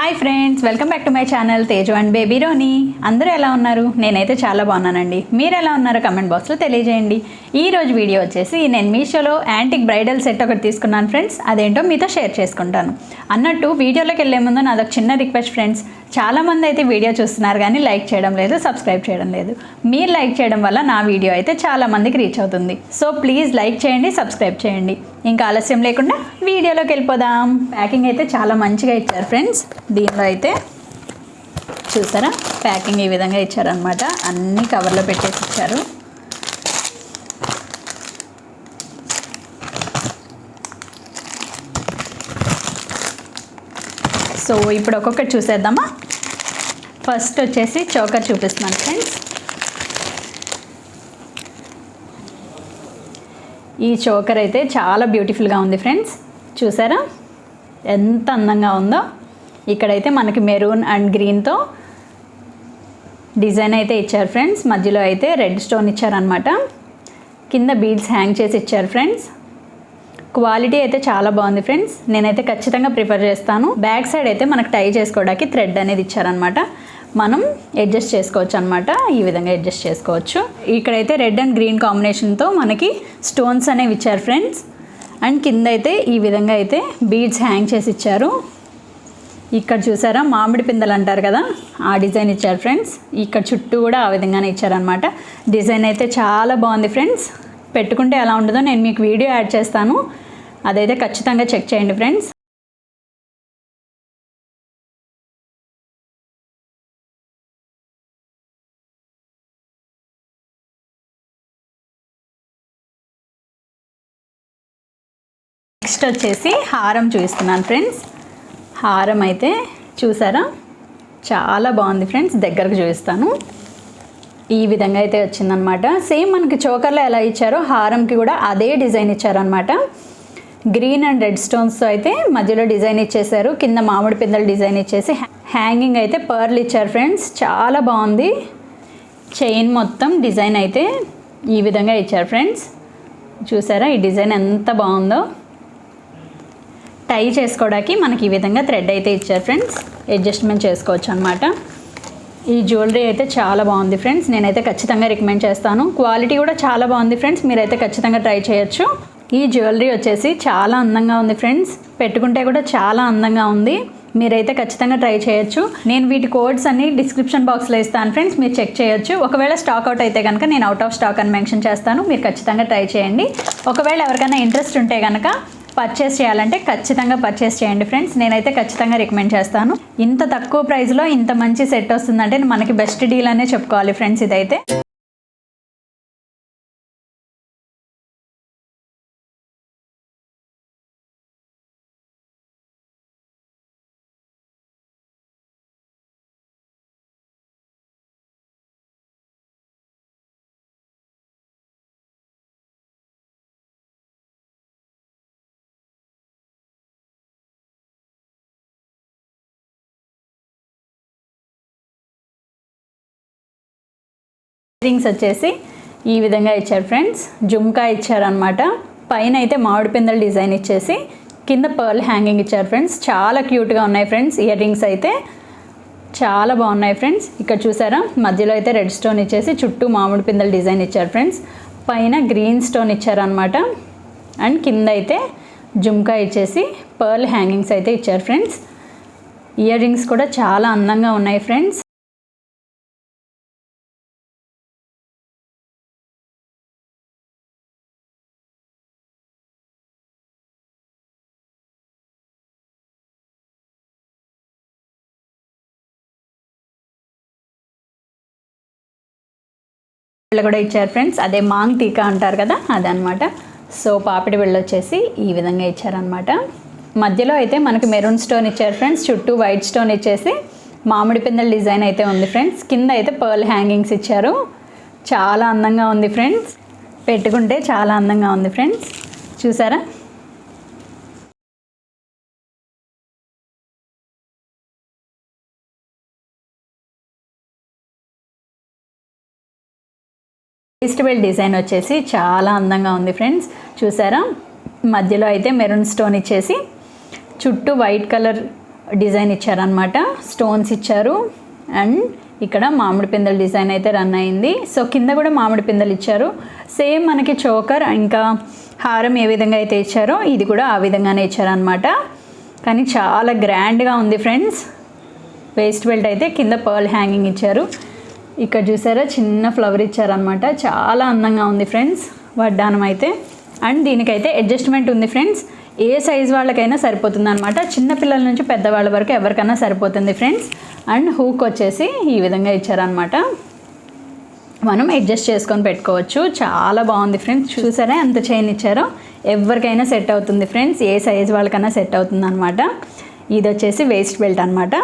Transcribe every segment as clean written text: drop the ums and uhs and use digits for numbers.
Hi friends, welcome back to my channel Teju and baby Roni. అందరూ ఎలా ఉన్నారు? నేనైతే చాలా బాగున్నానండి. మీరు ఎలా ఉన్నారో కమెంట్ బాక్స్లో తెలియజేయండి. ఈ రోజు వీడియో వచ్చేసి నేను మీషోలో యాంటిక్ బ్రైడల్ సెట్ ఒకటి తీసుకున్నాను ఫ్రెండ్స్. అదేంటో మీతో షేర్ చేసుకుంటాను. అన్నట్టు వీడియోలోకి వెళ్ళే ముందు నాదొక చిన్న రిక్వెస్ట్ ఫ్రెండ్స్. చాలామంది అయితే వీడియో చూస్తున్నారు కానీ లైక్ చేయడం లేదు, సబ్స్క్రైబ్ చేయడం లేదు. మీరు లైక్ చేయడం వల్ల నా వీడియో అయితే చాలామందికి రీచ్ అవుతుంది. సో ప్లీజ్ లైక్ చేయండి, సబ్స్క్రైబ్ చేయండి. ఇంకా ఆలస్యం లేకుండా వీడియోలోకి వెళ్ళిపోదాం. ప్యాకింగ్ అయితే చాలా మంచిగా ఇచ్చారు ఫ్రెండ్స్. దీనిలో అయితే చూసారా, ప్యాకింగ్ ఈ విధంగా ఇచ్చారనమాట. అన్నీ కవర్లో పెట్టేసి ఇచ్చారు. సో ఇప్పుడు ఒక్కొక్కటి చూసేద్దామా. ఫస్ట్ వచ్చేసి చోకర్ చూపిస్తున్నాను ఫ్రెండ్స్. ఈ చోకర్ అయితే చాలా బ్యూటిఫుల్గా ఉంది ఫ్రెండ్స్. చూసారా ఎంత అందంగా ఉందో. ఇక్కడైతే మనకి మెరూన్ అండ్ గ్రీన్తో డిజైన్ అయితే ఇచ్చారు ఫ్రెండ్స్. మధ్యలో అయితే రెడ్ స్టోన్ ఇచ్చారనమాట. కింద బీడ్స్ హ్యాంగ్ చేసి ఇచ్చారు ఫ్రెండ్స్. క్వాలిటీ అయితే చాలా బాగుంది ఫ్రెండ్స్. నేనైతే ఖచ్చితంగా ప్రిఫర్ చేస్తాను. బ్యాక్ సైడ్ అయితే మనకు టై చేసుకోవడానికి థ్రెడ్ అనేది ఇచ్చారనమాట. మనం అడ్జస్ట్ చేసుకోవచ్చు అనమాట. ఈ విధంగా అడ్జస్ట్ చేసుకోవచ్చు. ఇక్కడైతే రెడ్ అండ్ గ్రీన్ కాంబినేషన్తో మనకి స్టోన్స్ అనేవి ఇచ్చారు ఫ్రెండ్స్. అండ్ కింద అయితే ఈ విధంగా అయితే బీడ్స్ హ్యాంగ్ చేసి ఇచ్చారు. ఇక్కడ చూసారా, మామిడి పిందెలు అంటారు కదా, ఆ డిజైన్ ఇచ్చారు ఫ్రెండ్స్. ఇక్కడ చుట్టూ కూడా ఆ విధంగానే ఇచ్చారనమాట. డిజైన్ అయితే చాలా బాగుంది ఫ్రెండ్స్. పెట్టుకుంటే ఎలా ఉంటుందో నేను మీకు వీడియో యాడ్ చేస్తాను. అదైతే ఖచ్చితంగా చెక్ చేయండి ఫ్రెండ్స్. నెక్స్ట్ వచ్చేసి హారం చూపిస్తున్నాను ఫ్రెండ్స్. హారం అయితే చూసారా చాలా బాగుంది ఫ్రెండ్స్. దగ్గరకు చూపిస్తాను. ఈ విధంగా అయితే వచ్చిందనమాట. సేమ్ మనకి చోకర్లో ఎలా ఇచ్చారో హారంకి కూడా అదే డిజైన్ ఇచ్చారనమాట. గ్రీన్ అండ్ రెడ్ స్టోన్స్తో అయితే మధ్యలో డిజైన్ ఇచ్చేసారు. కింద మామిడి పిందెల డిజైన్ ఇచ్చేసి హ్యాంగింగ్ అయితే పర్ల్ ఇచ్చారు ఫ్రెండ్స్. చాలా బాగుంది. చైన్ మొత్తం డిజైన్ అయితే ఈ విధంగా ఇచ్చారు ఫ్రెండ్స్. చూసారా ఈ డిజైన్ ఎంత బాగుందో. టై చేసుకోవడానికి మనకి ఈ విధంగా థ్రెడ్ అయితే ఇచ్చారు ఫ్రెండ్స్. అడ్జస్ట్మెంట్ చేసుకోవచ్చు అనమాట. ఈ జ్యువెలరీ అయితే చాలా బాగుంది ఫ్రెండ్స్. నేనైతే ఖచ్చితంగా రికమెండ్ చేస్తాను. క్వాలిటీ కూడా చాలా బాగుంది ఫ్రెండ్స్. మీరైతే ఖచ్చితంగా ట్రై చేయొచ్చు. ఈ జ్యువెలరీ వచ్చేసి చాలా అందంగా ఉంది ఫ్రెండ్స్. పెట్టుకుంటే కూడా చాలా అందంగా ఉంది. మీరైతే ఖచ్చితంగా ట్రై చేయొచ్చు. నేను వీటి కోడ్స్ అన్ని డిస్క్రిప్షన్ బాక్స్లో ఇస్తాను ఫ్రెండ్స్, మీరు చెక్ చేయొచ్చు. ఒకవేళ స్టాక్ అవుట్ అయితే కనుక నేను అవుట్ ఆఫ్ స్టాక్ అని మెన్షన్ చేస్తాను. మీరు ఖచ్చితంగా ట్రై చేయండి. ఒకవేళ ఎవరికైనా ఇంట్రెస్ట్ ఉంటే కనుక పర్చేస్ చేయాలంటే ఖచ్చితంగా పర్చేస్ చేయండి ఫ్రెండ్స్. నేనైతే ఖచ్చితంగా రికమెండ్ చేస్తాను. ఇంత తక్కువ ప్రైస్లో ఇంత మంచి సెట్ వస్తుందంటే మనకి బెస్ట్ డీల్ అనే చెప్పుకోవాలి ఫ్రెండ్స్. ఇదైతే రింగ్స్ వచ్చేసి ఈ విధంగా ఇచ్చారు ఫ్రెండ్స్. జుమ్కా ఇచ్చారనమాట. పైన అయితే మామిడి పిందెల డిజైన్ ఇచ్చేసి కింద పర్ల్ హ్యాంగింగ్ ఇచ్చారు ఫ్రెండ్స్. చాలా క్యూట్గా ఉన్నాయి ఫ్రెండ్స్. ఇయర్ రింగ్స్ అయితే చాలా బాగున్నాయి ఫ్రెండ్స్. ఇక్కడ చూసారా మధ్యలో అయితే రెడ్ స్టోన్ ఇచ్చేసి చుట్టూ మామిడి పిందెల డిజైన్ ఇచ్చారు ఫ్రెండ్స్. పైన గ్రీన్ స్టోన్ ఇచ్చారనమాట. అండ్ కింద అయితే జుమ్కా ఇచ్చేసి పర్ల్ హ్యాంగింగ్స్ అయితే ఇచ్చారు ఫ్రెండ్స్. ఇయర్ రింగ్స్ కూడా చాలా అందంగా ఉన్నాయి ఫ్రెండ్స్. కూడా ఇచ్చారు ఫ్రెండ్స్. అదే మాంగ్ టీకా అంటారు కదా, అదనమాట. సో పాపిడి బిళ్ళ వచ్చేసి ఈ విధంగా ఇచ్చారనమాట. మధ్యలో అయితే మనకి మెరూన్ స్టోన్ ఇచ్చారు ఫ్రెండ్స్. చుట్టూ వైట్ స్టోన్ ఇచ్చేసి మామిడి పిందెల డిజైన్ అయితే ఉంది ఫ్రెండ్స్. కింద అయితే పర్ల్ హ్యాంగింగ్స్ ఇచ్చారు. చాలా అందంగా ఉంది ఫ్రెండ్స్. పెట్టుకుంటే చాలా అందంగా ఉంది ఫ్రెండ్స్. చూసారా ఈస్ట్బెల్ డిజైన్ వచ్చేసి చాలా అందంగా ఉంది ఫ్రెండ్స్. చూసారా మధ్యలో అయితే మెరూన్ స్టోన్ ఇచ్చేసి చుట్టూ వైట్ కలర్ డిజైన్ ఇచ్చారనమాట, స్టోన్స్ ఇచ్చారు. అండ్ ఇక్కడ మామిడి పిందెల డిజైన్ అయితే రన్ అయింది. సో కింద కూడా మామిడి పిందెలు ఇచ్చారు. సేమ్ మనకి చోకర్ ఇంకా హారం ఏ విధంగా అయితే ఇచ్చారో ఇది కూడా ఆ విధంగానే ఇచ్చారనమాట. కానీ చాలా గ్రాండ్గా ఉంది ఫ్రెండ్స్. వేస్ట్ బెల్ట్ అయితే కింద పర్ల్ హ్యాంగింగ్ ఇచ్చారు. ఇక్కడ చూసారా చిన్న ఫ్లవర్ ఇచ్చారనమాట, చాలా అందంగా ఉంది ఫ్రెండ్స్ వడ్డానం అయితే. అండ్ దీనికైతే అడ్జస్ట్మెంట్ ఉంది ఫ్రెండ్స్, ఏ సైజ్ వాళ్ళకైనా సరిపోతుంది అనమాట. చిన్నపిల్లల నుంచి పెద్దవాళ్ళ వరకు ఎవరికైనా సరిపోతుంది ఫ్రెండ్స్. అండ్ హూక్ వచ్చేసి ఈ విధంగా ఇచ్చారనమాట, మనం అడ్జస్ట్ చేసుకొని పెట్టుకోవచ్చు. చాలా బాగుంది ఫ్రెండ్స్. చూసారా ఎంత చైన్ ఇచ్చారో, ఎవరికైనా సెట్ అవుతుంది ఫ్రెండ్స్, ఏ సైజ్ వాళ్ళకైనా సెట్ అవుతుంది అనమాట. ఇది వచ్చేసి వేస్ట్ బెల్ట్ అనమాట.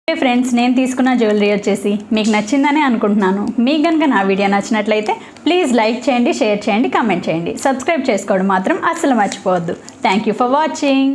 ఫ్రెండ్స్ నేను తీసుకున్న జ్యువెలరీ వచ్చేసి మీకు నచ్చిందని అనుకుంటున్నాను. మీకు కనుక నా వీడియో నచ్చినట్లయితే ప్లీజ్ లైక్ చేయండి, షేర్ చేయండి, కామెంట్ చేయండి. సబ్స్క్రైబ్ చేసుకోవడం మాత్రం అస్సలు మర్చిపోవద్దు. Thank you for watching.